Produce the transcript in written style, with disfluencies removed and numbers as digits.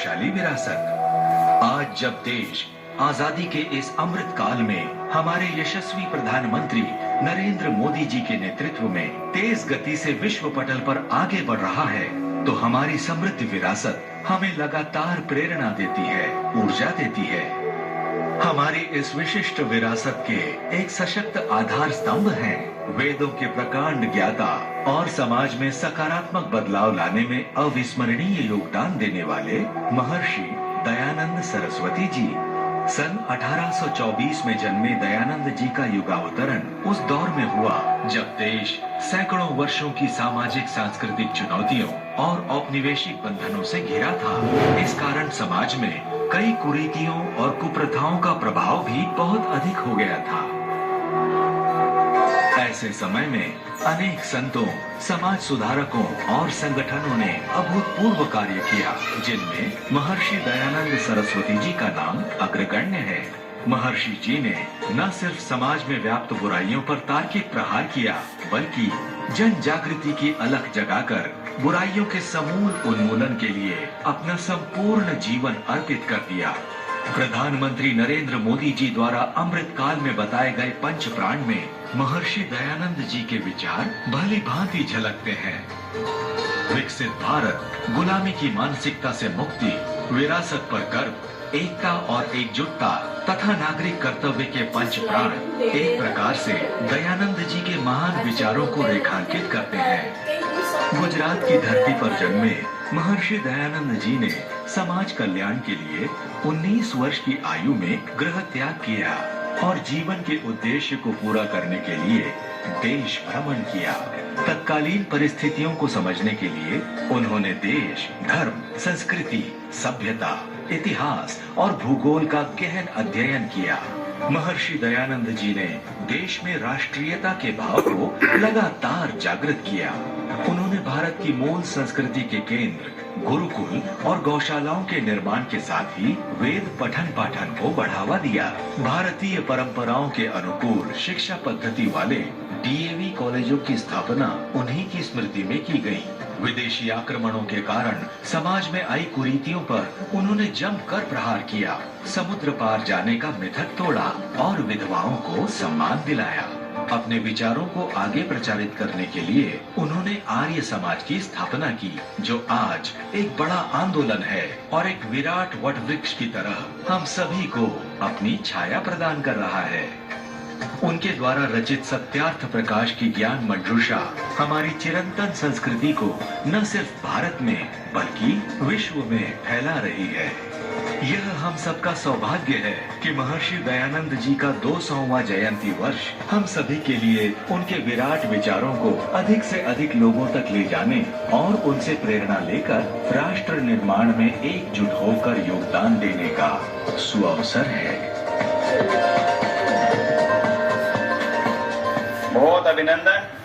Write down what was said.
गौरवशाली विरासत। आज जब देश आजादी के इस अमृत काल में हमारे यशस्वी प्रधानमंत्री नरेंद्र मोदी जी के नेतृत्व में तेज गति से विश्व पटल पर आगे बढ़ रहा है, तो हमारी समृद्ध विरासत हमें लगातार प्रेरणा देती है, ऊर्जा देती है। हमारी इस विशिष्ट विरासत के एक सशक्त आधार स्तंभ हैं वेदों के प्रकांड ज्ञाता और समाज में सकारात्मक बदलाव लाने में अविस्मरणीय योगदान देने वाले महर्षि दयानंद सरस्वती जी। सन 1824 में जन्मे दयानंद जी का युगावतरण उस दौर में हुआ जब देश सैकड़ों वर्षों की सामाजिक सांस्कृतिक चुनौतियों और औपनिवेशिक बंधनों से घिरा था। इस कारण समाज में कई कुरीतियों और कुप्रथाओं का प्रभाव भी बहुत अधिक हो गया था। ऐसे समय में अनेक संतों, समाज सुधारकों और संगठनों ने अभूतपूर्व कार्य किया, जिनमें महर्षि दयानंद सरस्वती जी का नाम अग्रगण्य है। महर्षि जी ने न सिर्फ समाज में व्याप्त बुराइयों पर तार्किक प्रहार किया, बल्कि जन जागृति की अलख जगाकर बुराइयों के समूल उन्मूलन के लिए अपना संपूर्ण जीवन अर्पित कर दिया। प्रधानमंत्री नरेंद्र मोदी जी द्वारा अमृत काल में बताए गए पंच प्राण में महर्षि दयानंद जी के विचार भली भांति झलकते हैं। विकसित भारत, गुलामी की मानसिकता से मुक्ति, विरासत पर गर्व, एकता और एकजुटता तथा नागरिक कर्तव्य के पंच प्राण एक प्रकार से दयानंद जी के महान विचारों को रेखांकित करते हैं। गुजरात की धरती पर जन्मे महर्षि दयानंद जी ने समाज कल्याण के लिए 19 वर्ष की आयु में गृह त्याग किया और जीवन के उद्देश्य को पूरा करने के लिए देश भ्रमण किया। तत्कालीन परिस्थितियों को समझने के लिए उन्होंने देश, धर्म, संस्कृति, सभ्यता, इतिहास और भूगोल का गहन अध्ययन किया। महर्षि दयानंद जी ने देश में राष्ट्रीयता के भाव को लगातार जागृत किया। उन्होंने भारत की मूल संस्कृति के केंद्र, गुरुकुल और गौशालाओं के निर्माण के साथ ही वेद पठन पाठन को बढ़ावा दिया। भारतीय परंपराओं के अनुकूल शिक्षा पद्धति वाले डीएवी कॉलेजों की स्थापना उन्हीं की स्मृति में की गई। विदेशी आक्रमणों के कारण समाज में आई कुरीतियों पर उन्होंने जमकर प्रहार किया, समुद्र पार जाने का मिथक तोड़ा और विधवाओं को सम्मान दिलाया। अपने विचारों को आगे प्रचारित करने के लिए उन्होंने आर्य समाज की स्थापना की, जो आज एक बड़ा आंदोलन है और एक विराट वटवृक्ष की तरह हम सभी को अपनी छाया प्रदान कर रहा है। उनके द्वारा रचित सत्यार्थ प्रकाश की ज्ञान मंजूषा हमारी चिरंतन संस्कृति को न सिर्फ भारत में बल्कि विश्व में फैला रही है। यह हम सबका सौभाग्य है कि महर्षि दयानंद जी का 200वां जयंती वर्ष हम सभी के लिए उनके विराट विचारों को अधिक से अधिक लोगों तक ले जाने और उनसे प्रेरणा लेकर राष्ट्र निर्माण में एकजुट होकर योगदान देने का सुअवसर है। बहुत अभिनंदन।